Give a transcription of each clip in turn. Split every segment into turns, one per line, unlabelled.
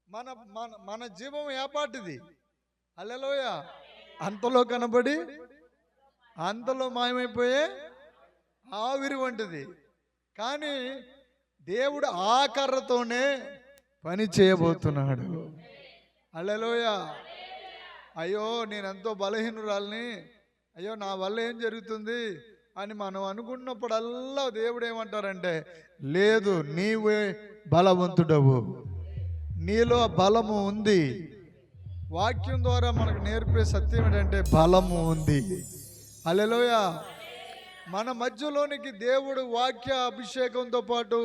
మన మన మన జీవం ఏపాటిది? హల్లెలూయా. అంతలో కనబడి అంతలో మాయమైపోయే ఆవిరి వంటిది. కానీ దేవుడు ఆ కర్రతోనే పని చేయబోతున్నాడు. హల్లెలూయా. అయ్యో నేను ఎంతో బలహీనురాల్ని, అయ్యో నా వల్ల ఏం జరుగుతుంది అని మనం అనుకున్నప్పుడల్లా దేవుడు ఏమంటారంటే, లేదు నీవే బలవంతుడవు, నీలో బలము ఉంది. వాక్యం ద్వారా మనకు నేర్పే సత్యం ఏంటంటే బలము ఉంది. హల్లెలూయా. మన మధ్యలోనికి దేవుడు వాక్య అభిషేకంతో పాటు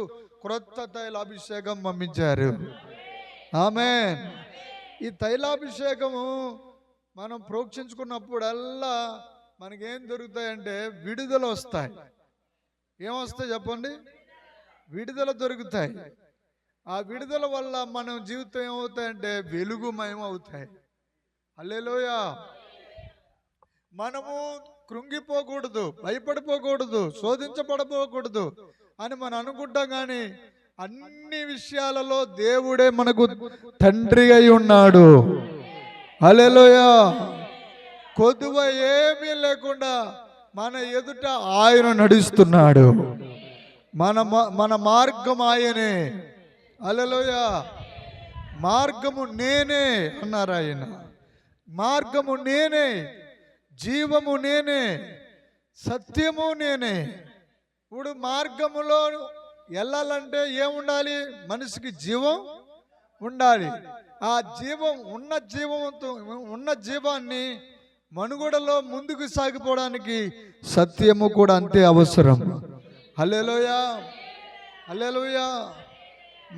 క్రొత్త తైలాభిషేకం పంపించారు. ఆమేన్. ఈ తైలాభిషేకము మనం ప్రోక్షించుకున్నప్పుడల్లా మనకేం దొరుకుతాయంటే విడుదల వస్తాయి. ఏమొస్తాయి చెప్పండి? విడుదల దొరుకుతాయి. ఆ విడుదల వల్ల మన జీవితం ఏమవుతాయంటే వెలుగుమయం అవుతాయి. హల్లెలూయా. మనము కృంగిపోకూడదు, భయపడిపోకూడదు, శోధించబడపోకూడదు అని మనం అనుకుంటాం. కానీ అన్ని విషయాలలో దేవుడే మనకు తండ్రి అయి ఉన్నాడు. హల్లెలూయా. కొదువ ఏమీ లేకుండా మన ఎదుట ఆయన నడుస్తున్నాడు. మన మార్గం ఆయనే. హల్లెలూయా. మార్గము నేనే అన్నారు ఆయన. మార్గము నేనే, జీవము నేనే, సత్యము నేనే. ఇప్పుడు మార్గములో వెళ్ళాలంటే ఏముండాలి? మనిషికి జీవం ఉండాలి. ఆ జీవం ఉన్న జీవాన్ని మనుగడలో ముందుకు సాగిపోవడానికి సత్యము కూడా అంతే అవసరం. హల్లెలూయా. హల్లెలూయా.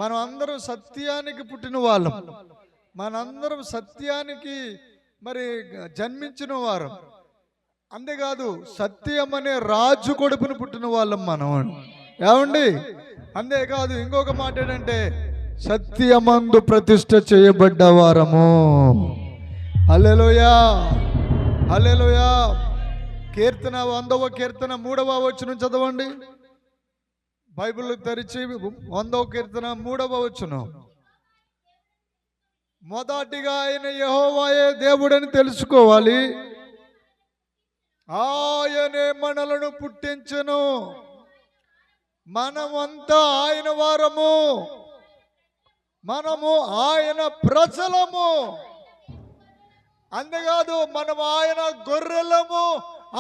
మనం అందరం సత్యానికి పుట్టిన వాళ్ళం, మనందరం సత్యానికి మరి జన్మించిన వారు. అంతేకాదు సత్యం అనే రాజు కొడుకును పుట్టిన వాళ్ళం మనం. ఏమండి? అంతేకాదు ఇంకొక మాట ఏంటంటే సత్యమందు ప్రతిష్ఠ చేయబడ్డ వారము. హల్లెలూయా. హల్లెలూయా. కీర్తన 100వ కీర్తన 3వ వచనం చదవండి. బైబిల్ తెరిచి 100వ కీర్తన 3వ వచనం. మొదటిగా ఆయన యెహోవాయే దేవుడని తెలుసుకోవాలి. ఆయనే మనలను పుట్టించెను, మనమంతా ఆయన వారము, మనము ఆయన ప్రజలము. అంతేకాదు మనం ఆయన గొర్రెలము,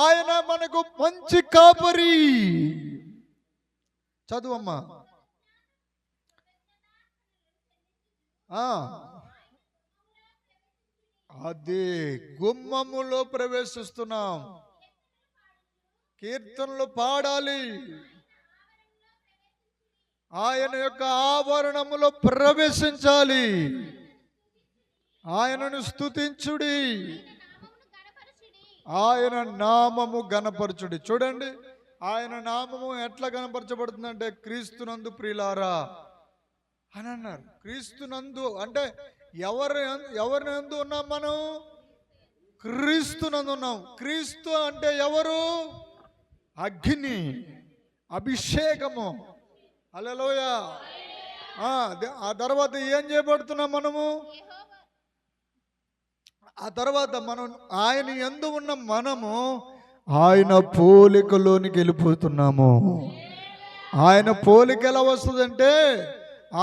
ఆయన మనకు మంచి కాపరి. చదువమ్మా. అది గుమ్మములో ప్రవేశిస్తున్నాం. కీర్తనలు పాడాలి. ఆయన యొక్క ఆవరణములో ప్రవేశించాలి. ఆయనను స్తుతించుడి, ఆయన నామము గణపరచుడి. చూడండి, ఆయన నామము ఎట్లా గణపరచబడుతుందంటే క్రీస్తునందు ప్రియులారా అని అన్నారు. క్రీస్తునందు అంటే ఎవరినందు ఉన్నాం? మనం క్రీస్తునందు ఉన్నాం. క్రీస్తు అంటే ఎవరు? అగ్ని, అభిషేకము. హల్లెలూయా. ఆ తర్వాత ఏం చేయబడుతున్నాం మనము? ఆ తర్వాత మనం ఆయన యందు ఉన్న మనము ఆయన పోలికలోనికి వెళ్ళిపోతున్నాము. ఆయన పోలిక ఎలా వస్తుందంటే,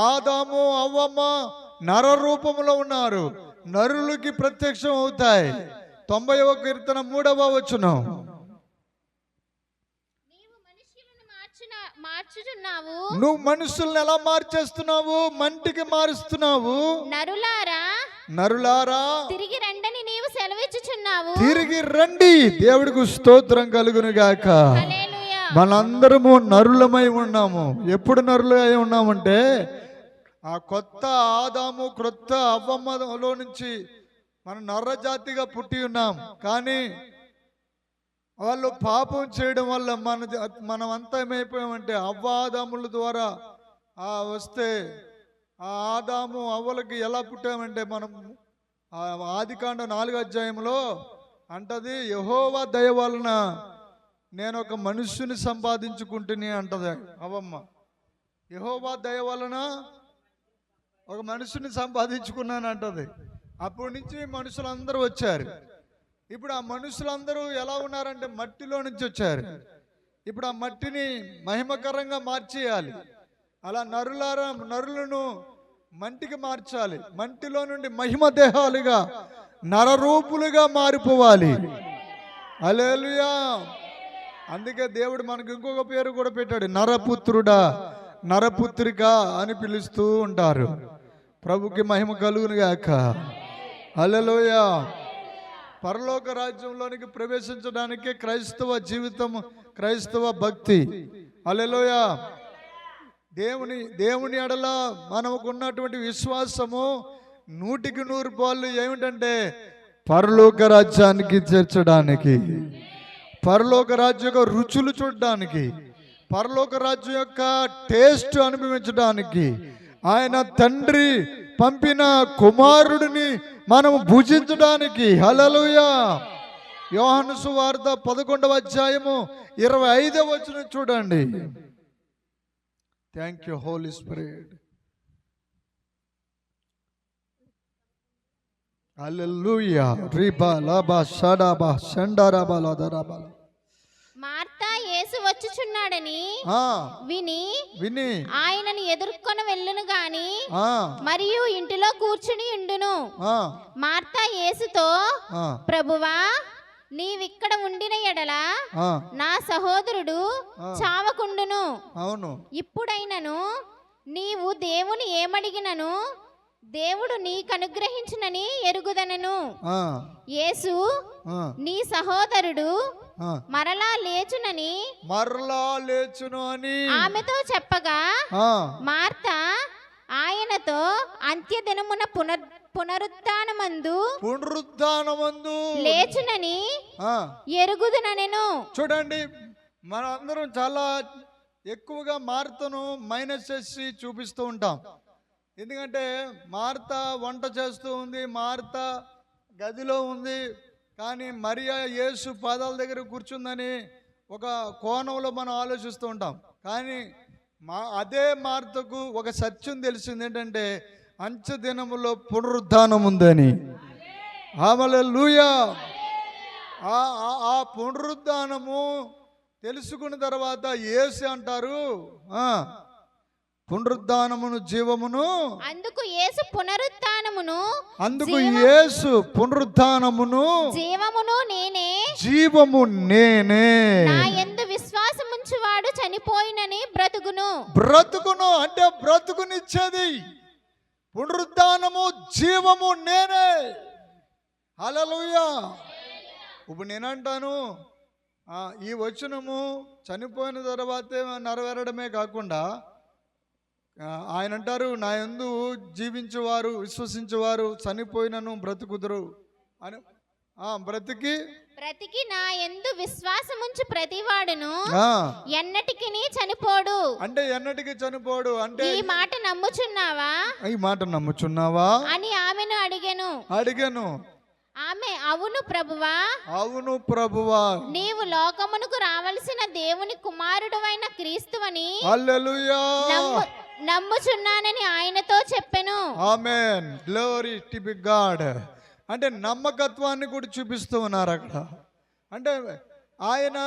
ఆదాము అవ్వమ్మ నర రూపంలో ఉన్నారు, నరులకి ప్రత్యక్షం అవుతాయి. 90వ కీర్తన 3వ వచనం. నువ్వు మనుషుల్ని ఎలా మార్చేస్తున్నావు? మంటికి మారుస్తున్నావు. నరులారా
తిరిగి రండని నీవు సెలవిచ్చుచున్నావు.
తిరిగి రండి. దేవుడికి స్తోత్రం కలుగును గాక. మనందరము నరులమై ఉన్నాము. ఎప్పుడు నరులమై ఉన్నామంటే ఆ కొత్త ఆదాము క్రొత్త అవ్వమ్మలో నుంచి మనం నర్రజాతిగా పుట్టి ఉన్నాం. కానీ వాళ్ళు పాపం చేయడం వల్ల మనం అంతా ఏమైపోయామంటే అవ్వ ఆదాముల ద్వారా వస్తే ఆ ఆదాము అవ్వలకి ఎలా పుట్టామంటే మనం ఆదికాండం 4వ అధ్యాయంలో అంటది, యెహోవా దయ వలన నేను ఒక మనుష్యుని సంపాదించుకుంటుని అంటది అవ్వమ్మ. యెహోవా దయ వలన ఒక మనుషుని సంపాదించుకున్నాను అంటది. అప్పటి నుంచి మనుషులందరూ వచ్చారు. ఇప్పుడు ఆ మనుషులందరూ ఎలా ఉన్నారంటే మట్టిలో నుంచి వచ్చారు. ఇప్పుడు ఆ మట్టిని మహిమకరంగా మార్చేయాలి. అలా నరులను మంటికి మార్చాలి. మంటిలో నుండి మహిమ దేహాలుగా నరరూపులుగా మారిపోవాలి. హల్లెలూయా. అందుకే దేవుడు మనకు ఇంకొక పేరు కూడా పెట్టాడు, నరపుత్రుడా, నరపుత్రిక అని పిలుస్తూ ఉంటారు. ప్రభుకి మహిమ కలుగును గాక. హల్లెలూయా. పరలోక రాజ్యంలోనికి ప్రవేశించడానికి క్రైస్తవ జీవితం, క్రైస్తవ భక్తి. హల్లెలూయా. దేవుని ఎడల మనకు ఉన్నటువంటి విశ్వాసము 100% ఏమిటంటే పరలోక రాజ్యానికి చేర్చడానికి, పరలోక రాజ్యం యొక్క రుచులు చూడడానికి, పరలోక రాజ్యం యొక్క టేస్ట్ అనుభవించడానికి, ఆయన తండ్రి పంపిన కుమారుడిని మనం భుజించడానికి. హల్లెలూయా. యోహాను సువార్త 11వ అధ్యాయము 25వ వచనం చూడండి. Thank you Holi spirit. Hallelujah. రిబా లబా షడాబా షండారాబా లదరాబా.
మార్తా యేసు వచ్చుచున్నాడని విని ఆయనను ఎదుర్కొని వెళ్ళును గాని మరియు ఇంటిలో కూర్చుని ఉండును. మార్తా యేసుతో, ప్రభువా, నీవిక్కడ ఉండిన ఎడల నా సహోదరుడు చావకుండును.
అవును.
ఇప్పుడైనను నీవు దేవుని ఏమడిగినను దేవుడు నీకనుగ్రహించునని ఎరుగుదనను. యేసు, నీ సహోదరుడు మరలా లేచును అని ఆమెతో చెప్పగా, మార్తా ఆయనతో అంత్యదినమున పునరుత్థానమందు లేచునని ఎరుగుదుననెను.
చూడండి, మనందరం చాలా ఎక్కువగా మార్తను మైనస్ చేసి చూపిస్తూ ఉంటాం. ఎందుకంటే మార్త వంట చేస్తూ ఉంది, మార్త గదిలో ఉంది, కానీ మరియా యేసు పాదాల దగ్గర కూర్చుందని ఒక కోణంలో మనం ఆలోచిస్తూ ఉంటాం. కానీ అదే మార్తకు ఒక సత్యం తెలిసింది, ఏంటంటే అంచె దినములో పునరుద్ధానం ఉందని. హల్లెలూయా. ఆ పునరుద్ధానము తెలుసుకున్న తర్వాత యేసు అంటారు, పునరుద్ధానమును జీవమును,
అందుకు యేసు పునరుద్ధానమును జీవమును నేనే,
జీవము నేనే.
నా యందు విశ్వాసముంచువాడు చనిపోయినని బ్రతుకును.
అంటే బ్రతుకునిచ్చేది పునరుద్ధానము, జీవము నేనే. హల్లెలూయా. ఇప్పుడు నేనంటాను, ఈ వచనము చనిపోయిన తర్వాతే నెరవేరడమే కాకుండా ఆయన అంటారు, నా యందు జీవించేవారు, విశ్వసించేవారు చనిపోయినను బ్రతుకుదురు అని. బ్రతికి నా యందు విశ్వాసముంచు ప్రతివాడును ఎన్నటికి చనిపోడు. అంటే ఎన్నటికి చనిపోడు అంటే ఈ మాట నమ్ముచున్నావా
అని ఆమెను అడిగెను. ఆమె, అవును ప్రభువా, నీవు లోకమునకు రావలసిన దేవుని కుమారుడవైన క్రీస్తువని నమ్ముచున్నానని ఆయనతో చెప్పెను.
Amen. Glory to be God. అంటే నమ్మకత్వాన్ని కూడా చూపిస్తూ ఉన్నారు అక్కడ. అంటే ఆయన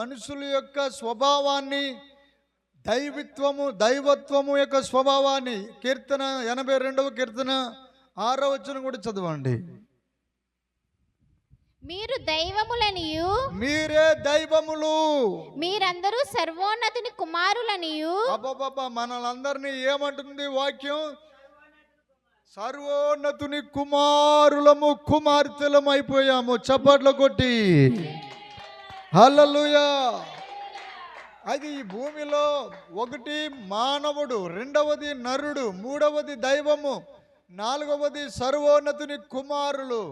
మనుషుల యొక్క స్వభావాన్ని, దైవత్వము యొక్క స్వభావాన్ని, కీర్తన 82వ కీర్తన 6వ వచనం కూడా చదవండి.
మీరు దైవములనియు,
మీరే దైవములు,
మీరందరూ సర్వోన్నతుని కుమారులనియు.
మనలందరినీ ఏమంటుంది వాక్యం? సర్వోన్నతుని కుమారులము, కుమార్తెలము అయిపోయాము. చప్పట్లు కొట్టి హల్లెలూయా. అది ఈ భూమిలో ఒకటి మానవుడు, రెండవది నరుడు, మూడవది దైవము, నాలుగవది సర్వోన్నతుని కుమారులు.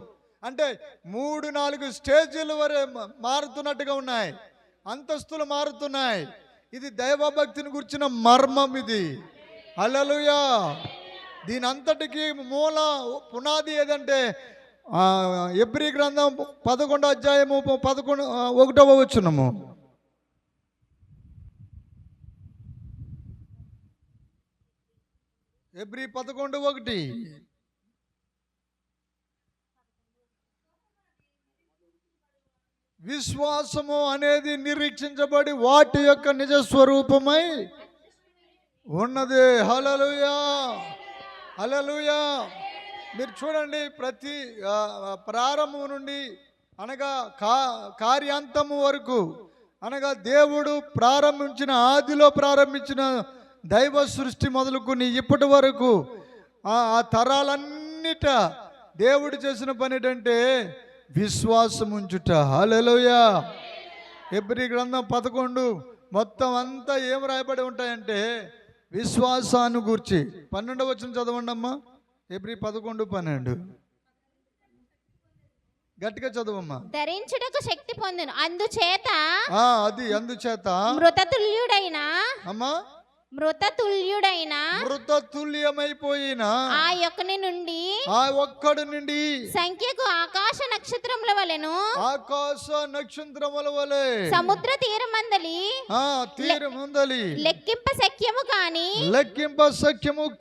అంటే 3-4 స్టేజీల వరే మారుతున్నట్టుగా ఉన్నాయి, అంతస్తులు మారుతున్నాయి. ఇది దైవభక్తిని గురించిన మర్మం ఇది. హల్లెలూయా. దీని అంతటికి మూల పునాది ఏదంటే ఎబ్రీ గ్రంథం 11వ అధ్యాయము 1వ వచనము. హెబ్రీ 11:1. విశ్వాసము అనేది నిరీక్షించబడి వాటి యొక్క నిజ స్వరూపమై ఉన్నది. హల్లెలూయా, హల్లెలూయా. మీరు చూడండి, ప్రతి ప్రారంభం నుండి అనగా కార్యాంతము వరకు, అనగా దేవుడు ప్రారంభించిన ఆదిలో ప్రారంభించిన దైవ సృష్టి మొదలుకొని ఇప్పటి వరకు ఆ తరాలన్నిట దేవుడు చేసిన పని ఏంటంటే విశ్వాసం ఉంచుట. హల్లెలూయా. హెబ్రీ గ్రంథం 11 మొత్తం అంతా ఏం రాయబడి ఉంటాయంటే విశ్వాసాన్ని గూర్చి. 12వ వచనం చదవండి అమ్మా. హెబ్రీ 11:12 గట్టిగా చదవమ్మా.
ధరించుటకు శక్తి పొందును, అందుచేత
అందుచేత మృతతుల్యమైపోయిన ఆ ఒక్కడి నుండి
సంఖ్యకు ఆకాశ నక్షత్రముల వలె సముద్ర తీరమందలి లెక్కింప శక్యము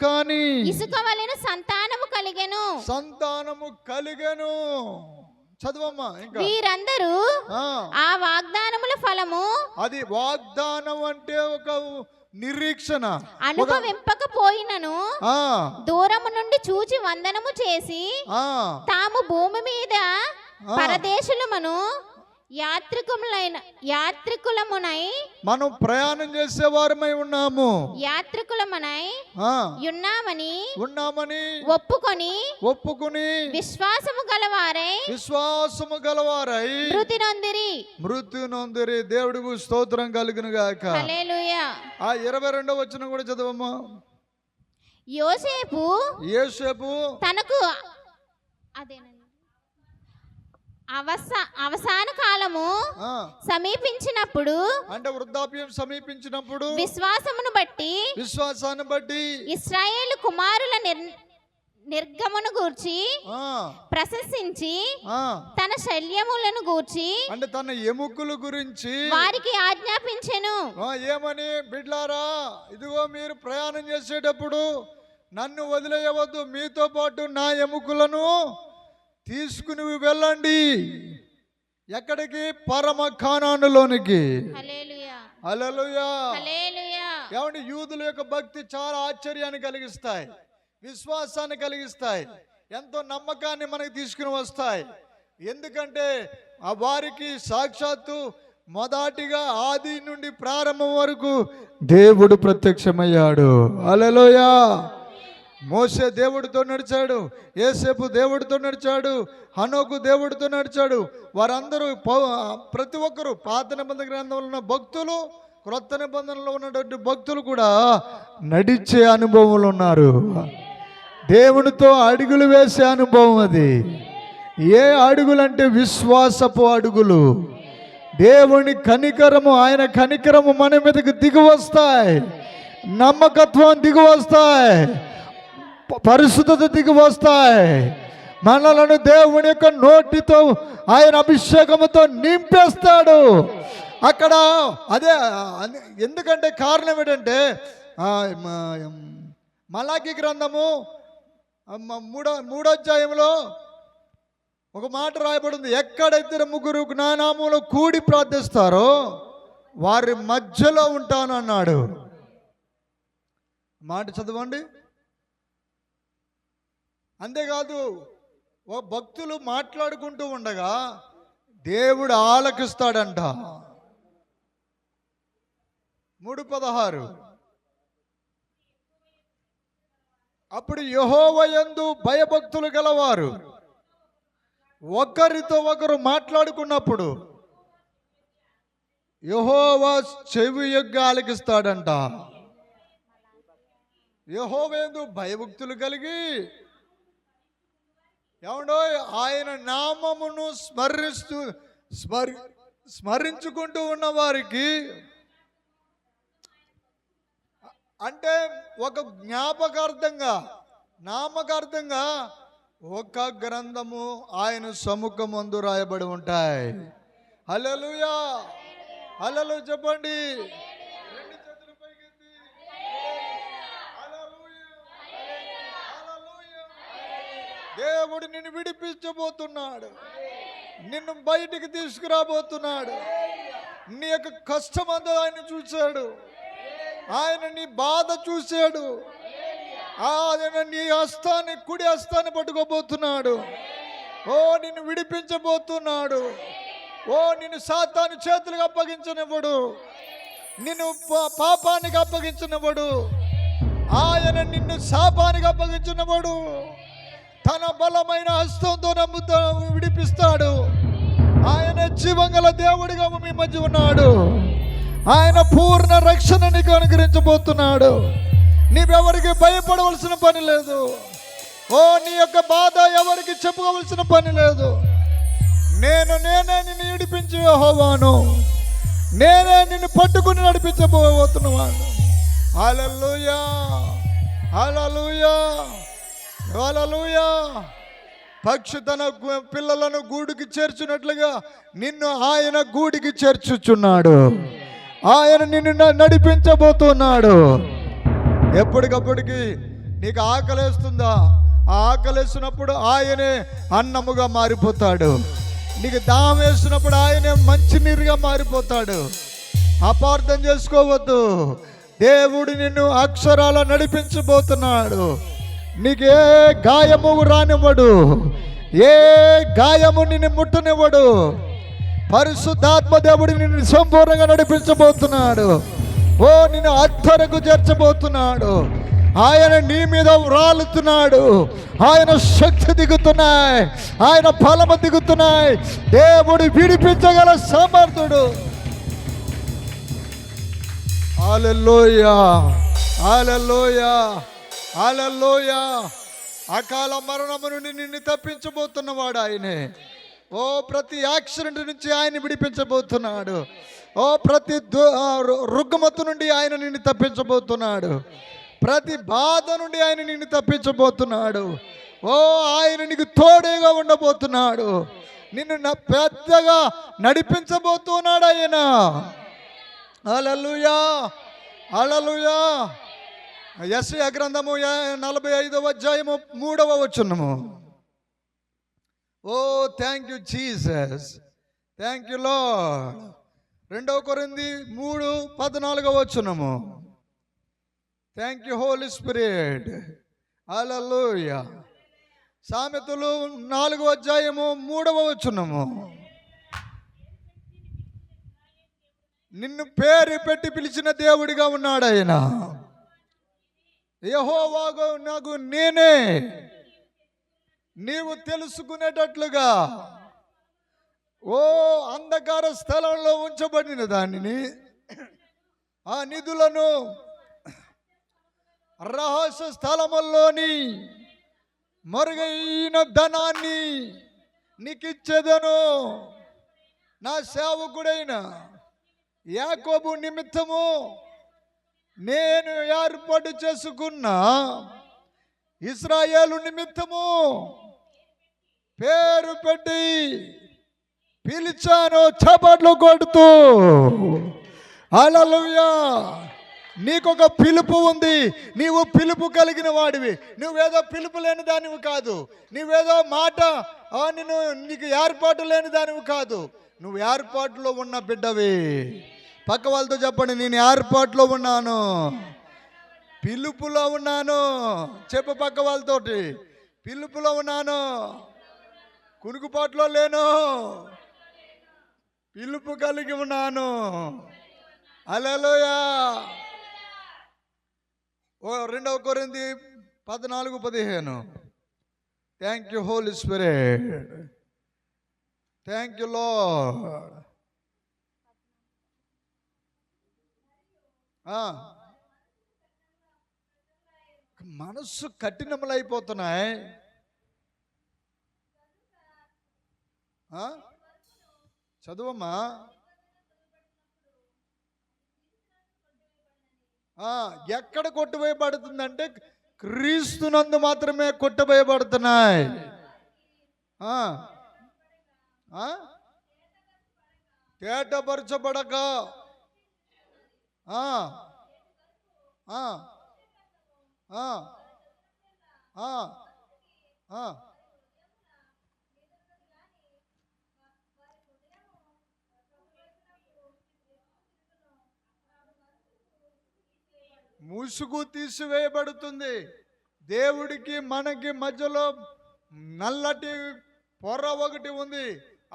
కాని ఇసుక వలెను సంతానము కలిగెను.
చదవమ్మా. ఇంకా
వీరందరూ ఆ వాగ్దానముల ఫలము,
అది వాగ్దానం అంటే ఒక నిరీక్షణ,
అనుభవింపకపోయినను దూరము నుండి చూచి వందనము చేసి తాము భూమి మీద పరదేశులమును యాత్రికులమునై
మనం ప్రయాణం చేసేవారమై
ఉన్నామని
ఒప్పుకొని
విశ్వాసము
గలవారై
మృతి నొందిరి.
దేవుడికి స్తోత్రం కలుగును గాక.
హల్లెలూయా.
ఆ 22వ వచనం కూడా చదవమ్మా.
యోసేపు తనకు అవసాన కాలము సమీపించినప్పుడు,
అంటే వృద్ధాప్యం సమీపించినప్పుడు
విశ్వాసాన్ని బట్టి ఇశ్రాయేలు కుమారుల నిర్గమను గూర్చి ప్రశంసించి తన శల్యములను గూర్చి,
అంటే తన ఎముకల గురించి
వారికి ఆజ్ఞాపించెను.
ఏమని? బిడ్లారా, ఇదిగో మీరు ప్రయాణం చేసేటప్పుడు నన్ను వదిలేయవద్దు, మీతో పాటు నా ఎముకలను తీసుకుని వెళ్ళండి. ఎక్కడికి? పరమ కానానులోనికి. హల్లెలూయా. ఏమంటే యూదుల యొక్క భక్తి చాలా ఆశ్చర్యాన్ని కలిగిస్తాయి, విశ్వాసాన్ని కలిగిస్తాయి, ఎంతో నమ్మకాన్ని మనకి తీసుకుని వస్తాయి. ఎందుకంటే ఆ వారికి సాక్షాత్తు మొదటిగా ఆది నుండి ప్రారంభం వరకు దేవుడు ప్రత్యక్షమయ్యాడు. హల్లెలూయా. మోసే దేవుడితో నడిచాడు, యేసేపు దేవుడితో నడిచాడు, హనోకు దేవుడితో నడిచాడు. వారందరూ ప్రతి ఒక్కరు పాత నిబంధన గ్రంథంలో ఉన్న భక్తులు, క్రొత్త నిబంధనలో ఉన్నటువంటి భక్తులు కూడా నడిచే అనుభవంలో ఉన్నారు. దేవునితో అడుగులు వేసే అనుభవం అది. ఏ అడుగులంటే విశ్వాసపు అడుగులు. దేవుని కనికరము, ఆయన కనికరము మన మీదకి దిగి వస్తాయి, నమ్మకత్వం దిగి వస్తాయి, పరిశుద్ధత దిగి వస్తాయి. మనలను దేవుని యొక్క నోటితో, ఆయన అభిషేకముతో నింపేస్తాడు అక్కడ. అదే ఎందుకంటే కారణం ఏంటంటే మలాకి గ్రంథము 3వ అధ్యాయంలో ఒక మాట రాయబడింది. ఎక్కడైతే ముగ్గురు నా నామములో కూడి ప్రార్థిస్తారో వారి మధ్యలో ఉంటాను అన్నాడు. మాట చదవండి. అంతేకాదు, ఓ భక్తులు మాట్లాడుకుంటూ ఉండగా దేవుడు ఆలకిస్తాడంట. 3:16 అప్పుడు యెహోవా యందు భయభక్తులు గలవారు ఒకరితో ఒకరు మాట్లాడుకున్నప్పుడు యెహోవా చెవి యొగ్గి ఆలకిస్తాడంట. యెహోవా యందు భయభక్తులు కలిగి ఏమండో ఆయన నామమును స్మరించుకుంటూ ఉన్న వారికి, అంటే ఒక జ్ఞాపకార్థంగా, నామకార్థంగా ఒక గ్రంథము ఆయన సముఖమందు రాయబడి ఉంటాయి. హల్లెలూయా. హల్లెలూయా చెప్పండి. దేవుడు నిన్ను విడిపించబోతున్నాడు. నిన్ను బయటికి తీసుకురాబోతున్నాడు. నీ యొక్క కష్టం అంతా ఆయన చూశాడు. ఆయన నీ బాధ చూశాడు. ఆయన నీ హస్తాన్ని, కుడి హస్తాన్ని పట్టుకోబోతున్నాడు. ఓ నిన్ను విడిపించబోతున్నాడు. ఓ నిన్ను సాతాను చేతులకు అప్పగించనివ్వడు. నిన్ను పాపానికి అప్పగించనివ్వడు. ఆయన నిన్ను శాపానికి అప్పగించినవాడు. తన బలమైన హస్తంతో నమ్ముతా విడిపిస్తాడు. ఆయన జీవంగల దేవుడిగా మీ మధ్య ఉన్నాడు. ఆయన పూర్ణ రక్షణ నీకు అనుగ్రహించబోతున్నాడు. నీవెవరికి భయపడవలసిన పని లేదు. ఓ నీ యొక్క బాధ ఎవరికి చెప్పుకోవలసిన పని లేదు. నేనే నిన్ను విడిపించి యెహోవాను. నేనే నిన్ను పట్టుకుని నడిపించబోతున్నాను. హల్లెలూయా, హల్లెలూయా, హల్లెలూయా. పక్షి తన పిల్లలను గూడుకి చేర్చున్నట్లుగా నిన్ను ఆయన గూడికి చేర్చుచున్నాడు. ఆయన నిన్ను నడిపించబోతున్నాడు. ఎప్పటికప్పటికి నీకు ఆకలేస్తుందా? ఆ ఆకలేసినప్పుడు ఆయనే అన్నముగా మారిపోతాడు. నీకు దాహం వేసినప్పుడు ఆయనే మంచినీరుగా మారిపోతాడు. అపార్థం చేసుకోవద్దు. దేవుడు నిన్ను అక్షరాల నడిపించబోతున్నాడు. నీకు ఏ గాయము రానివ్వడు. ఏ గాయము నిన్ను ముట్టనివ్వడు. పరిశుద్ధాత్మ దేవుడు నిన్ను సంపూర్ణంగా నడిపించబోతున్నాడు. ఓ నిన్ను అత్తరకు చేర్చబోతున్నాడు. ఆయన నీ మీద రాలుతున్నాడు. ఆయన శక్తి దిగుతున్నాయి. ఆయన బలము దిగుతున్నాయి. దేవుడు విడిపించగల సమర్థుడు. హల్లెలూయా, హల్లెలూయా, హల్లెలూయా. అకాల మరణము నుండి నిన్ను తప్పించబోతున్నవాడు ఆయనే. ఓ ప్రతి యాక్సిడెంట్ నుంచి ఆయన విడిపించబోతున్నాడు. ఓ ప్రతి రుగ్మత నుండి ఆయన నిన్ను తప్పించబోతున్నాడు. ప్రతి బాధ నుండి ఆయన నిన్ను తప్పించబోతున్నాడు. ఓ ఆయన నీకు తోడుగా ఉండబోతున్నాడు. నిన్ను పెద్దగా నడిపించబోతున్నాడు ఆయన. హల్లెలూయా, హల్లెలూయా. యెషయా గ్రంథము 45వ అధ్యాయము 3వ వచనము. Oh thank you Jesus, thank you Lord. 2 కొరింథీ 3:14వ వచనము. Thank you Holi spirit. Hallelujah. సామెతలు 4వ అధ్యాయము 3వ వచనము. నిన్ను పేరు పెట్టి పిలిచిన దేవుడిగా ఉన్నాడు ఆయన. యెహోవాగా నాకు నేనే నీవు తెలుసుకునేటట్లుగా ఓ అంధకార స్థలంలో ఉంచబడిన దానిని, ఆ నిధులను రహస్య స్థలముల్లోని మరుగైన ధనాన్ని నీకిచ్చేదను. నా సేవకుడైన యాకోబు నిమిత్తము నేను ఏర్పాటు చేసుకున్న ఇశ్రాయేలు నిమిత్తము పేరు పెట్టి పిలిచాను చప్పట్లు కొడుతూ. హల్లెలూయా. నీకొక పిలుపు ఉంది. నీవు పిలుపు కలిగిన వాడివి. నువ్వేదో పిలుపు లేని దానివి కాదు. నువ్వేదో మాట నీకు ఏర్పాటు లేని దానివి కాదు. నువ్వు ఏర్పాటులో ఉన్న బిడ్డవి. పక్క వాళ్ళతో చెప్పండి, నేను ఏర్పాటులో ఉన్నాను, పిలుపులో ఉన్నాను. చెప్పు పక్క వాళ్ళతోటి, పిలుపులో ఉన్నాను, కునుకుపాట్లో లేను, పిలుపు కలిగి ఉన్నాను. హల్లెలూయా. 2 కొరింథీ 14:15. Thank you Holi spirit, thank you Lord. మనస్సు కఠినములైపోతున్నాయి. చదువమ్మా. ఎక్కడ కొట్టువేయబడుతుందంటే క్రీస్తునందు మాత్రమే కొట్టువేయబడుతున్నాయి. తేటపరచబడక ముసుగు తీసివేయబడుతుంది. దేవుడికి మనకి మధ్యలో నల్లటి పొర ఒకటి ఉంది.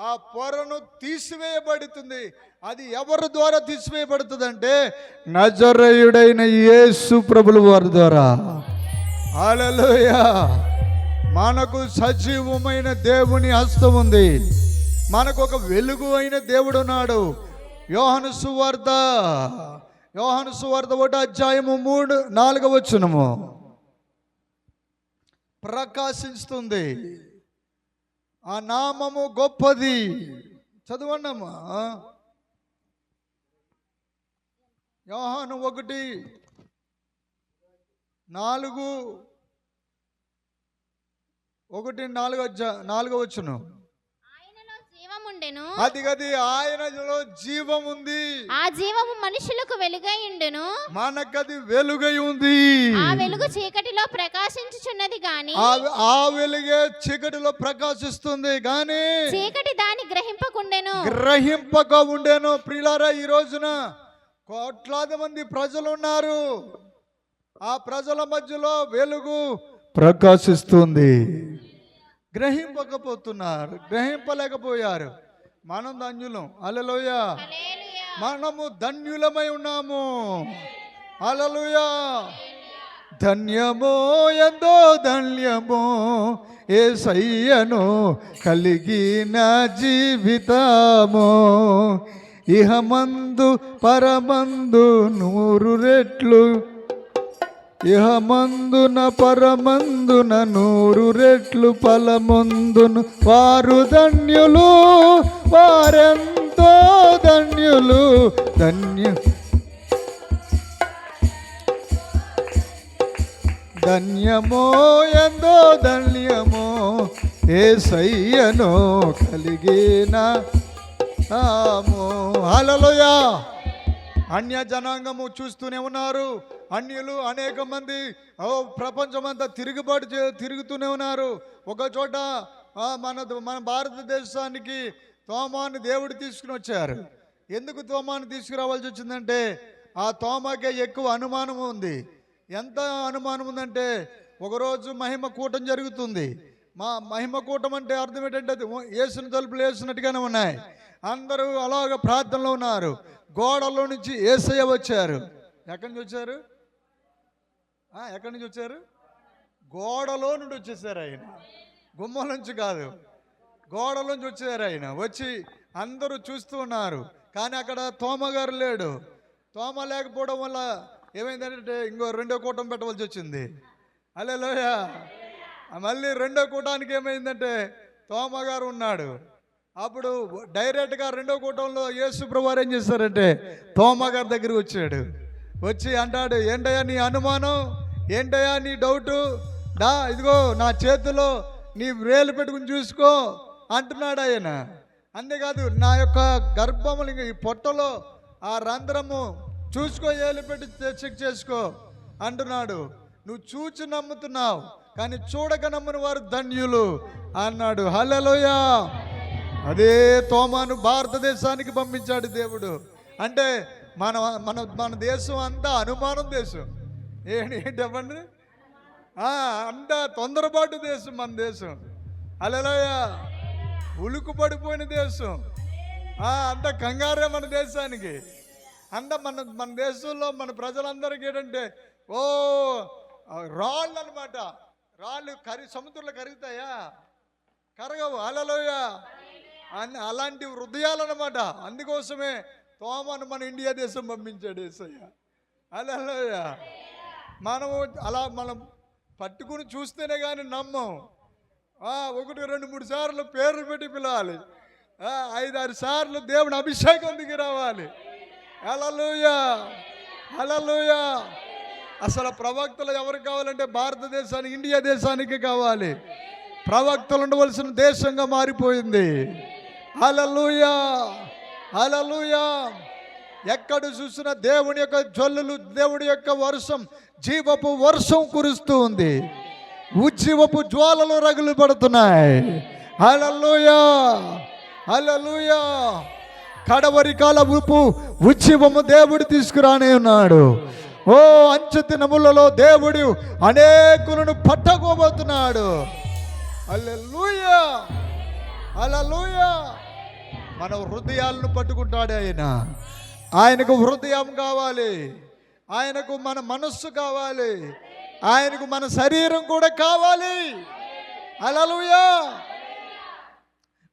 ఆ పొరను తీసివేయబడుతుంది. అది ఎవరి ద్వారా తీసివేయబడుతుంది అంటే నజరేయుడైన యేసు ప్రభుల వారి ద్వారా. హల్లెలూయా. మనకు సజీవమైన దేవుని హస్తం ఉంది. మనకు ఒక వెలుగు అయిన దేవుడు ఉన్నాడు. యోహాను సువార్త 1:3-4 ప్రకాశిస్తుంది. ఆ నామము గొప్పది. చదవండమ్మా. యోహాను 1:4
ఆయనలో జీవముండెను.
అది ఆయనలో జీవం ఉంది.
ఆ జీవము మనుషులకు వెలుగై ఉండెను.
మనకది వెలుగై ఉంది.
ఆ వెలుగు చీకటిలో ప్రకాశించుచున్నది గాని
ఆ వెలుగే చీకటిలో ప్రకాశిస్తుంది గాని
చీకటి దాన్ని
గ్రహింపక ఉండెను. ప్రియులారా, ఈ రోజున కోట్లాది మంది ప్రజలు ఉన్నారు. ఆ ప్రజల మధ్యలో వెలుగు ప్రకాశిస్తుంది. గ్రహింపలేకపోయారు. మనం ధన్యులం. హల్లెలూయా. మనము ధన్యులమై ఉన్నాము. హల్లెలూయా. ధన్యమో ఎంతో ధన్యమో యేసయ్యను కలిగిన జీవితమో, ఇహమందు పరమందు 100 రెట్లు, ఇహమందున పరమందున 100 రెట్లు ఫలమందును వారు ధన్యులు, వారెంతో ధన్యులు. ధన్యమో ఎంతో ధన్యమో యేసయ్యను కలిగిన నామో. హల్లెలూయా. అన్య జనాంగము చూస్తూనే ఉన్నారు. అన్యులు అనేక మంది ప్రపంచమంతా తిరుగుతూనే ఉన్నారు. ఒక చోట మన భారతదేశానికి తోమాను దేవుడు తీసుకుని వచ్చారు. ఎందుకు తోమాను తీసుకురావాల్సి వచ్చిందంటే ఆ తోమాకే ఎక్కువ అనుమానం ఉంది. ఎంత అనుమానం ఉందంటే ఒకరోజు మహిమ కూటం జరుగుతుంది. మహిమ కూటం అంటే అర్థం ఏంటంటే యేసుని తలుపులు వేసినట్టుగానే ఉన్నాయి. అందరూ అలాగ ప్రార్థనలో ఉన్నారు. గోడలో నుంచి యేసయ్య వచ్చారు. ఎక్కడి నుంచి వచ్చారు? గోడలో నుండి వచ్చేసారు ఆయన. గుమ్మల నుంచి కాదు, గోడలోంచి వచ్చారు ఆయన. వచ్చి అందరూ చూస్తూ ఉన్నారు. కానీ అక్కడ తోమ గారు లేడు. తోమ లేకపోవడం వల్ల ఏమైందంటే ఇంకో 2వ కూటం పెట్టవలసి వచ్చింది. హల్లెలూయా. మళ్ళీ 2వ కూటానికి ఏమైందంటే తోమ గారు ఉన్నాడు. అప్పుడు డైరెక్ట్గా 2వ కూటంలో యేసు ప్రభువారు ఏం చేశారంటే తోమ గారి దగ్గరికి వచ్చాడు. వచ్చి అంటాడు, ఏంటయ్యా నీ అనుమానం, ఏంటయ్యా నీ డౌటు, ఇదిగో నా చేతిలో నీ వేలు పెట్టుకుని చూసుకో అంటున్నాడు ఆయన. అంతేకాదు నా యొక్క గర్భములు ఈ పొట్టలో ఆ రంధ్రము చూసుకో, ఏలు పెట్టి చెక్ చేసుకో అంటున్నాడు. నువ్వు చూచి నమ్ముతున్నావు కానీ చూడక నమ్మిన వారు ధన్యులు అన్నాడు. హల్లెలూయా. అదే తోమాను భారతదేశానికి పంపించాడు దేవుడు. అంటే మన దేశం అంతా అనుమానం దేశం. ఏంటవ్వండి, అంతా తొందరపాటు దేశం మన దేశం. హల్లెలూయా. ఉలుకు పడిపోయిన దేశం. అంత కంగారే మన దేశానికి. అంత మన దేశంలో మన ప్రజలందరికీ ఏంటంటే రాళ్ళు అనమాట. రాళ్ళు సముద్రంలో కరుగుతాయా? కరగవు. హల్లెలూయా. అలాంటి హృదయాలు అనమాట. అందుకోసమే తోమను మన ఇండియా దేశం పంపించాడు యేసయ్య. హల్లెలూయా. మనం పట్టుకుని చూస్తేనే కానీ నమ్మం. 1, 2, 3 సార్లు పేర్లు పెట్టి పిలవాలి. 5, 6 సార్లు దేవుని అభిషేకం దిగి రావాలి. హల్లెలూయా. హల్లెలూయా. అసలు ప్రవక్తలు ఎవరికి కావాలంటే భారతదేశానికి, ఇండియా దేశానికి కావాలి. ప్రవక్తలు ఉండవలసిన దేశంగా మారిపోయింది. హల్లెలూయా. హల్లెలూయా. ఎక్కడ చూసినా దేవుని యొక్క జల్లులు, దేవుడి యొక్క వర్షం, జీవపు వర్షం కురుస్తూ ఉంది. ఉజ్జీవపు జ్వాలలు రగులు పడుతున్నాయి. హల్లెలూయా. హల్లెలూయా. కడవరి కాల ఉజ్జీవము దేవుడు తీసుకురానే ఉన్నాడు. ఓ అంచె దినములలో దేవుడు అనేకులను పట్టకోబోతున్నాడు. హల్లెలూయా, హల్లెలూయా. మన హృదయాలను పట్టుకుంటాడు ఆయన. ఆయనకు హృదయం కావాలి, ఆయనకు మన మనస్సు కావాలి, ఆయనకు మన శరీరం కూడా కావాలి. హల్లెలూయా.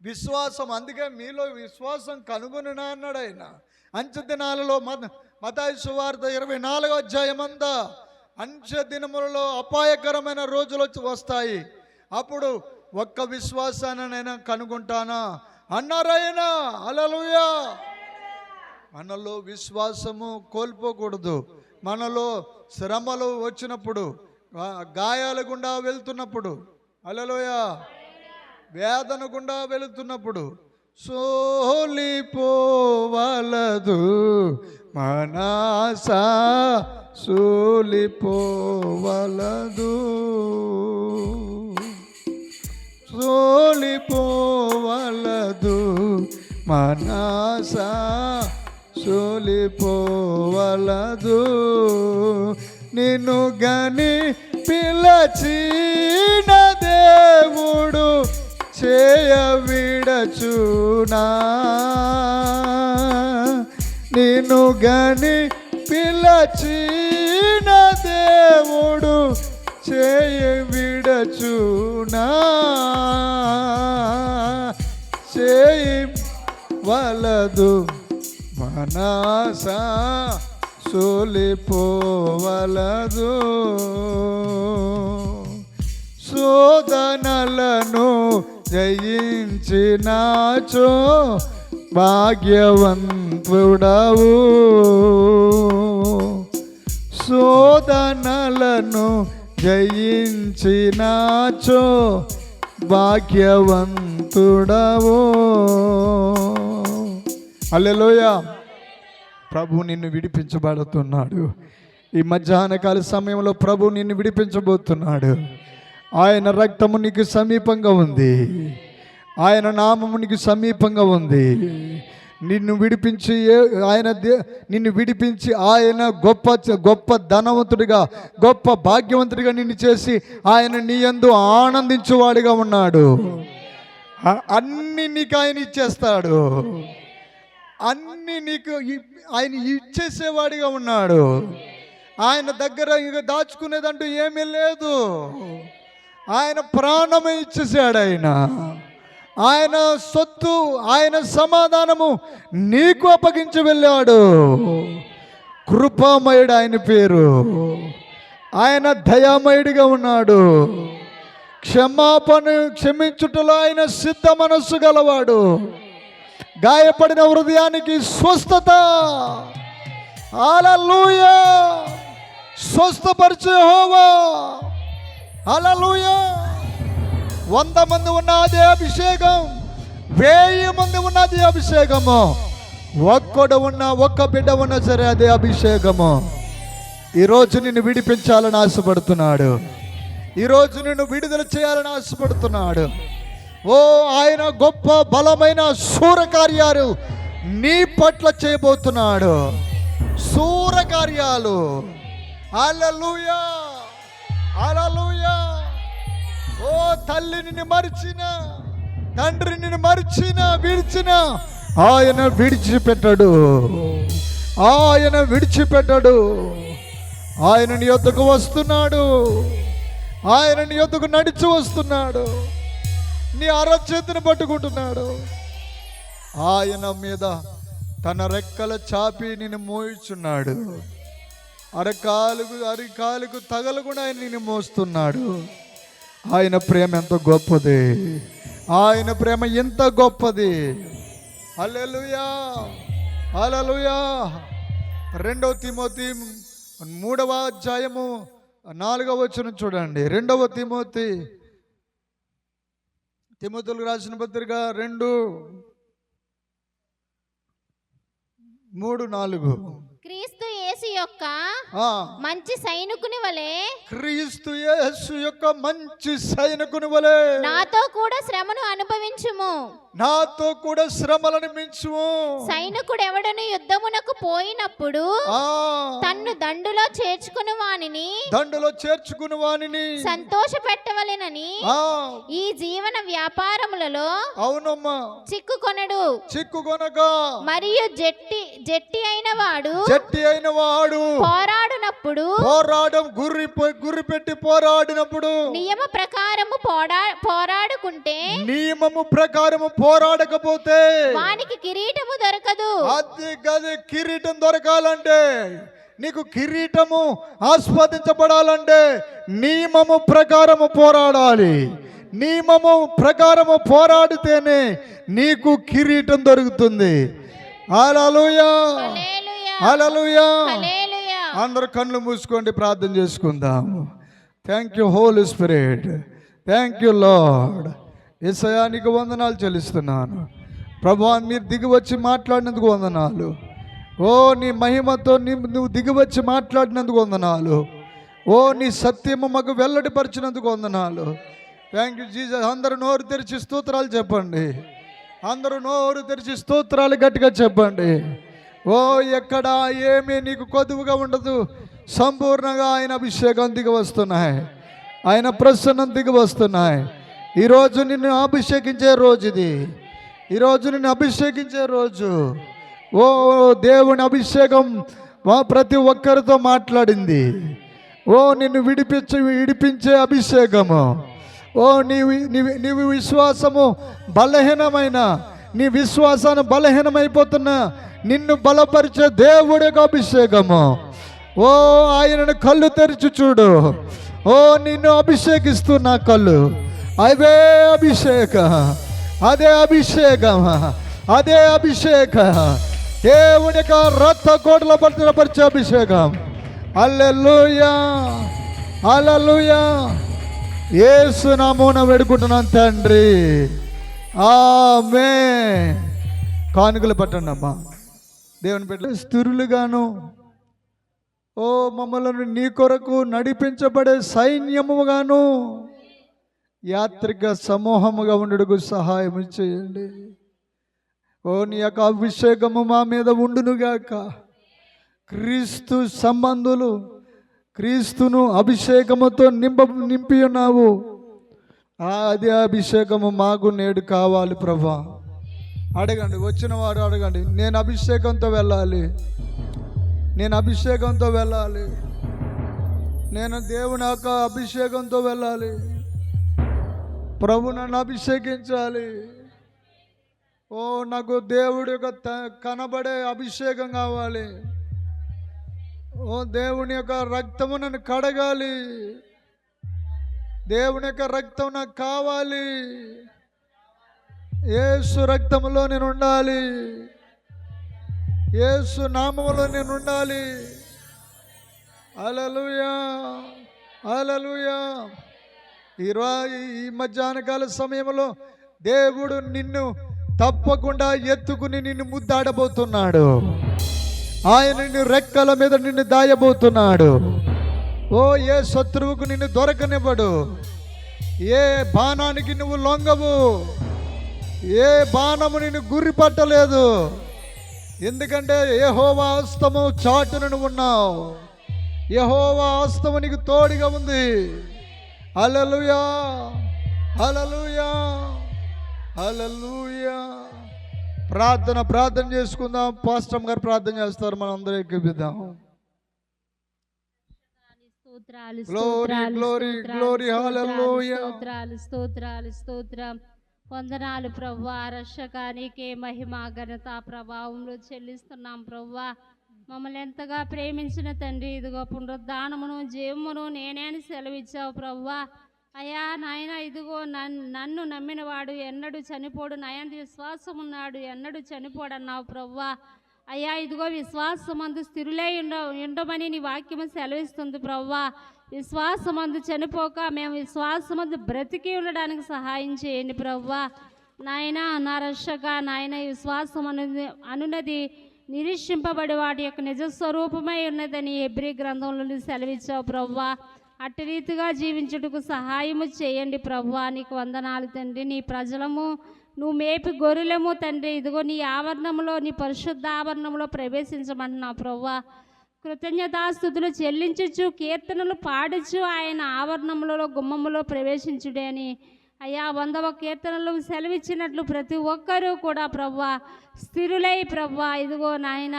విశ్వాసం, అందుకే మీలో విశ్వాసం కనుగొనునా అన్నాడు ఆయన. అంచె దినాలలో మత్తయి సువార్త 24వ అధ్యాయమంతా అంచె దినములలో అపాయకరమైన రోజులు వస్తాయి. అప్పుడు ఒక్క విశ్వాసాన్నైనా కనుగొంటానా అన్నారాయన. హల్లెలూయా. మనలో విశ్వాసము కోల్పోకూడదు. మనలో శ్రమలు వచ్చినప్పుడు, గాయాల గుండా వెళ్తున్నప్పుడు, హల్లెలూయా, వేదన గుండా వెళుతున్నప్పుడు సోలిపోవలదు మనసా, సోలిపోవలదు, సోలిపోవలదు మనసా, సోలిపోవలదు. నిన్ను గని పిలచిన దేవుడు చేయ విడచునా, నిన్ను గని పిలచిన దేవుడు చేయ విడచునా, చేయి వలదు మనసా, సోలిపోవలదు. శోధనలను జయించినాచో భాగ్యవంతుడవు, శోధనలను జయించినాచో భాగ్యవంతుడవు. హల్లెలూయా. ప్రభు నిన్ను విడిపించబడుతున్నాడు. ఈ మధ్యాహ్నకాల సమయంలో ప్రభు నిన్ను విడిపించబోతున్నాడు. ఆయన రక్తము నీకు సమీపంగా ఉంది, ఆయన నామము నీకు సమీపంగా ఉంది. నిన్ను విడిపించి నిన్ను విడిపించి ఆయన గొప్ప గొప్ప ధనవంతుడిగా, గొప్ప భాగ్యవంతుడిగా నిన్ను చేసి ఆయన నీ యందు ఆనందించువాడిగా ఉన్నాడు. అన్ని నీకు ఆయన ఇచ్చేస్తాడు, అన్ని నీకు ఆయన ఇచ్చేసేవాడిగా ఉన్నాడు. ఆయన దగ్గర ఇక దాచుకునేదంటూ ఏమీ లేదు. ఆయన ప్రాణమే ఇచ్చేసాడు. ఆయన సొత్తు, ఆయన సమాధానము నీకు అప్పగించి వెళ్ళాడు. కృపామయుడు ఆయన పేరు. ఆయన దయామయుడిగా ఉన్నాడు. క్షమించుటలో ఆయన సిద్ధ మనస్సు గలవాడు. గాయపడిన హృదయానికి స్వస్థత, హల్లెలూయా, స్వస్థపరిచే యెహోవా, హల్లెలూయా. 100 మంది ఉన్న అదే అభిషేకం, 1000 మంది ఉన్న అదే అభిషేకము, ఒక్కడు ఉన్న, ఒక్క బిడ్డ ఉన్నా సరే అదే అభిషేకము. ఈరోజు నిన్ను విడిపించాలని ఆశపడుతున్నాడు. ఈరోజు నిన్ను విడుదల చేయాలని ఆశపడుతున్నాడు. ఓ ఆయన గొప్ప బలమైన శూరకార్యాలు నీ పట్ల చేయబోతున్నాడు. శూరకార్యాలు. హల్లెలూయా, హల్లెలూయా. ఓ తల్లి నిన్ను మరిచిన, తండ్రి నిన్ను మరిచిన, విడిచిన, ఆయన విడిచిపెట్టడు, ఆయన విడిచిపెట్టడు. ఆయన నీ యొద్దకు వస్తున్నాడు, ఆయన నీ యొద్దకు నడిచి వస్తున్నాడు, నీ అరచేతిని పట్టుకుంటున్నాడు. ఆయన మీద తన రెక్కల చాపి నిన్ను మోయిచున్నాడు. అరికాలుకు తగలకుండా ఆయన నిన్ను మోస్తున్నాడు. ఆయన ప్రేమ ఎంత గొప్పది, ఆయన ప్రేమ ఎంత గొప్పది. హల్లెలూయా, హల్లెలూయా. 2 తిమోతి 3వ అధ్యాయము 4వ వచనం చూడండి. 2వ తిమోతిలకు రాసిన పత్రిక 2:3-4.
క్రీస్తు యేసు యొక్క
ఆ,
మంచి సైనికుని వలె
క్రీస్తు యేసు యొక్క మంచి సైనికుని వలె
నాతో కూడా శ్రమను అనుభవించుము.
నాతో కూడా శ్రమలను మించుము.
సైనికుడు ఎవడను యుద్ధమునకు పోయినప్పుడు
ఆ,
తన్ను దండులో చేర్చుకుని వానిని
దండులో చేర్చుకుని వానిని
సంతోష పెట్టవలెనని
ఆ,
ఈ జీవన వ్యాపారములలో
అవునమ్మా,
చిక్కుకొనడు.
చిక్కుకొనగా
మరియు జట్టి అయిన వాడు
జట్టి అయిన వాడు
పోరాడునప్పుడు
గుర్రి పెట్టి పోరాడినప్పుడు
నియమ ప్రకారము పోరాడుకుంటే
నియమము ప్రకారము పోరాడకపోతే
వానికి కిరీటము దొరకదు.
అది గది కిరీటం దొరకాలంటే, నీకు కిరీటము ఆస్వాదించబడాలంటే నియమము ప్రకారము పోరాడాలి. నియమము ప్రకారము పోరాడితేనే నీకు కిరీటం దొరుకుతుంది. హల్లెలూయా,
హల్లెలూయా,
హల్లెలూయా.
హల్లెలూయా.
అందరూ కళ్ళు మూసుకోండి, ప్రార్థన చేసుకుందాం. Thank you Holi spirit, thank you Lord. యేసయ్యా నీకు వందనాలు చెల్లిస్తున్నాను ప్రభువా. మీరు దిగివచ్చి మాట్లాడినందుకు వందనాలు. ఓ నీ మహిమతో నువ్వు దిగివచ్చి మాట్లాడినందుకు వందనాలు. ఓ నీ సత్యము మాకు వెల్లడిపరిచినందుకు వందనాలు. Thank you Jesus. అందరూ నోరు తెరిచి స్తోత్రాలు చెప్పండి. అందరూ నోరు తెరిచి స్తోత్రాలు గట్టిగా చెప్పండి. ఓ ఎక్కడ ఏమీ నీకు కొదువుగా ఉండదు. సంపూర్ణంగా ఆయన అభిషేకం దిగి వస్తున్నాయి, ఆయన ప్రసన్నం దిగి వస్తున్నాయి. ఈరోజు నిన్ను అభిషేకించే రోజు ఇది. ఈరోజు నిన్ను అభిషేకించే రోజు. ఓ దేవుని అభిషేకం ప్రతి ఒక్కరితో మాట్లాడింది. ఓ నిన్ను విడిపించే అభిషేకము. ఓ నీవు విశ్వాసము బలహీనమైన, నీ విశ్వాసాన్ని బలహీనమైపోతున్న నిన్ను బలపరిచే దేవుడి యొక్క అభిషేకము. ఓ ఆయనను కళ్ళు తెరిచి చూడు. ఓ నిన్ను అభిషేకిస్తున్నా కళ్ళు. అవే అభిషేక, అదే అభిషేకం, అదే అభిషేక. దేవుని యొక్క రక్త కోటల భద్రపరిచే అభిషేకం. హల్లెలూయా, హల్లెలూయా. యేసు నామమున వేడుకుంటున్నాను తండ్రి, ఆమేన్. కానుకలు పట్టండి అమ్మా. దేవుని బిడ్డలు స్థిరులుగాను, ఓ మమ్మల్ని నీ కొరకు నడిపించబడే సైన్యముగాను, యాత్రిక సమూహముగా ఉండడుకు సహాయం చేయండి. ఓ నీ యొక్క అభిషేకము మా మీద ఉండునుగాక. క్రీస్తు సంబంధులు, క్రీస్తును అభిషేకముతో నింపి ఉన్నావు. అదే అభిషేకము మాకు నేడు కావాలి ప్రభా. అడగండి, వచ్చిన వారు అడగండి. నేను అభిషేకంతో వెళ్ళాలి, నేను అభిషేకంతో వెళ్ళాలి, నేను దేవుని యొక్క అభిషేకంతో వెళ్ళాలి. ప్రభు నన్ను అభిషేకించాలి. ఓ నాకు దేవుడి యొక్క కనబడే అభిషేకం కావాలి. ఓ దేవుని యొక్క రక్తము నన్ను కడగాలి. దేవుని యొక్క రక్తం నాకు కావాలి. యేసు రక్తములో నేను ఉండాలి, యేసు నామములో నేను ఉండాలి. హల్లెలూయా, హల్లెలూయా. ఈ మధ్యాహ్నకాల సమయంలో దేవుడు నిన్ను తప్పకుండా ఎత్తుకుని నిన్ను ముద్దాడబోతున్నాడు. ఆయన నిన్ను రెక్కల మీద నిన్ను దాయబోతున్నాడు. ఓ ఏ శత్రువుకు నిన్ను దొరకనివ్వడు. ఏ బాణానికి నువ్వు లొంగవు. ఏ బాణము నిన్ను గురి పట్టలేదు. ఎందుకంటే యెహోవా హస్తము చాటున నువ్వు ఉన్నావు. యెహోవా హస్తము నీకు తోడుగా ఉంది. హల్లెలూయా, హల్లెలూయా, హల్లెలూయా. ప్రార్థన చేసుకుందాం. పాస్టర్ గారు ప్రార్థన చేస్తారు, మనం అందరూ ఎక్కిద్దాం. గ్లోరీ, గ్లోరీ, గ్లోరీ, హల్లెలూయా.
స్తోత్రం. వందనాలు ప్రభువా. రక్షకానికే మహిమ ఘనత ప్రభావములు చెల్లిస్తున్నాం ప్రభువా. మమ్మల్ని ఎంతగా ప్రేమించిన తండ్రి, ఇదిగో పునరుద్ధానమును జీవమును నేనే అని సెలవిచ్చావు ప్రభువా. అయ్యా నాయన, ఇదిగో నన్ను నమ్మినవాడు ఎన్నడూ చనిపోడు, నయందు విశ్వాసం ఉన్నాడు ఎన్నడూ చనిపోడన్నావు ప్రభువా. అయ్యా ఇదిగో విశ్వాసమందు స్థిరులై ఉండమని నీ వాక్యము సెలవిస్తుంది ప్రభువా. విశ్వాసమందు చనిపోక మేము విశ్వాసమందు బ్రతికి ఉండడానికి సహాయం చేయండి ప్రభువా. నాయన నా రక్షక, నాయన విశ్వాసం అనున్నది నిరీక్షింపబడి వాటి యొక్క నిజ స్వరూపమై ఉన్నదని హెబ్రీ గ్రంథంలో సెలవిచ్చావు ప్రభువా. అట్టి రీతిగా జీవించుటకు సహాయము చేయండి ప్రభువా. నీకు వందనాలు తండ్రి. నీ ప్రజలము నువ్వు మేపి గొర్రెలము తండ్రి. ఇదిగో నీ ఆవరణంలో, నీ పరిశుద్ధ ఆవరణంలో ప్రవేశించమంటున్నావు ప్రభువా. కృతజ్ఞతాస్తుతులు చెల్లించచ్చు, కీర్తనలు పాడచ్చు, ఆయన ఆవరణములలో గుమ్మములో ప్రవేశించుడే అని అయ్యా 100వ కీర్తనలు సెలవిచ్చినట్లు ప్రతి ఒక్కరూ కూడా ప్రభువా స్థిరులై ప్రభువా ఇదిగో నాయన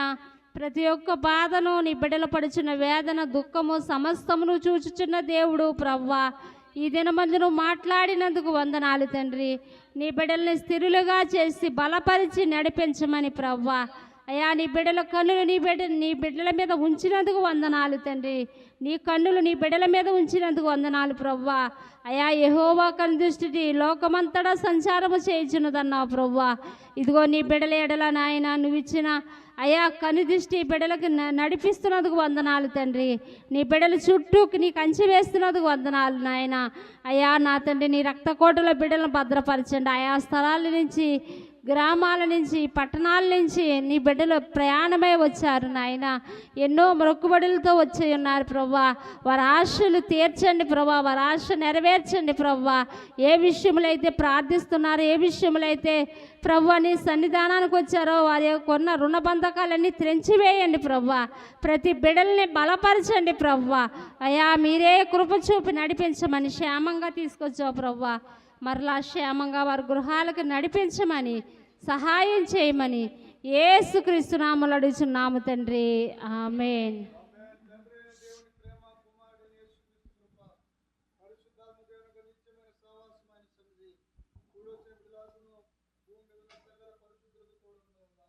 ప్రతి ఒక్క బాధను నీ బిడ్డలు పడుచున్న వేదన దుఃఖము సమస్తమును చూచుచున్న దేవుడు ప్రభువా. ఈ దినమందు నువ్వు మాట్లాడినందుకు వందనాలు తండ్రి. నీ బిడ్డల్ని స్థిరులుగా చేసి బలపరిచి నడిపించమని ప్రభువా. అయ్యా నీ బిడ్డల కన్నులు నీ బిడ్డల మీద ఉంచినందుకు వందనాలు తండ్రి. నీ కన్నులు నీ బిడ్డల మీద ఉంచినందుకు వందనాలు ప్రభువా. అయ్యా యెహోవా కనుదృష్టి లోకమంతటా సంచారము చేయుచున్నదన్నావు ప్రభువా. ఇదిగో నీ బిడ్డల ఎడల నాయన నువ్వు ఇచ్చిన అయ్యా కనుదృష్టి బిడ్డలకు నడిపిస్తున్నందుకు వందనాలు తండ్రి. నీ బిడ్డల చుట్టూ నీ కంచె వేస్తున్నందుకు వందనాలు నాయన. అయ్యా నా తండ్రి నీ రక్తకోటలో బిడ్డలను భద్రపరచండి. ఆయా స్థలాల నుంచి గ్రామాల నుంచి పట్టణాల నుంచి నీ బిడ్డలు ప్రయాణమై వచ్చారు నాయన. ఎన్నో మొక్కుబడులతో వచ్చి ఉన్నారు ప్రభువా. వారి ఆశలు తీర్చండి ప్రభువా, వారి ఆశ నెరవేర్చండి ప్రభువా. ఏ విషయంలో అయితే ప్రార్థిస్తున్నారో, ఏ విషయంలో అయితే ప్రభువా నీ సన్నిధానానికి వచ్చారో వారి కొన్న రుణబంధకాలన్నీ త్రెంచివేయండి ప్రభువా. ప్రతి బిడ్డల్ని బలపరచండి ప్రభువా. అయ్యా మీరే కృప చూపి నడిపించమని క్షేమంగా తీసుకొచ్చావు ప్రభువా. మరలా క్షేమంగా వారి గృహాలకు నడిపించమని సహాయం చేయమని యేసుక్రీస్తు నామములో అడుగుచున్నాము తండ్రి. ఆమేన్.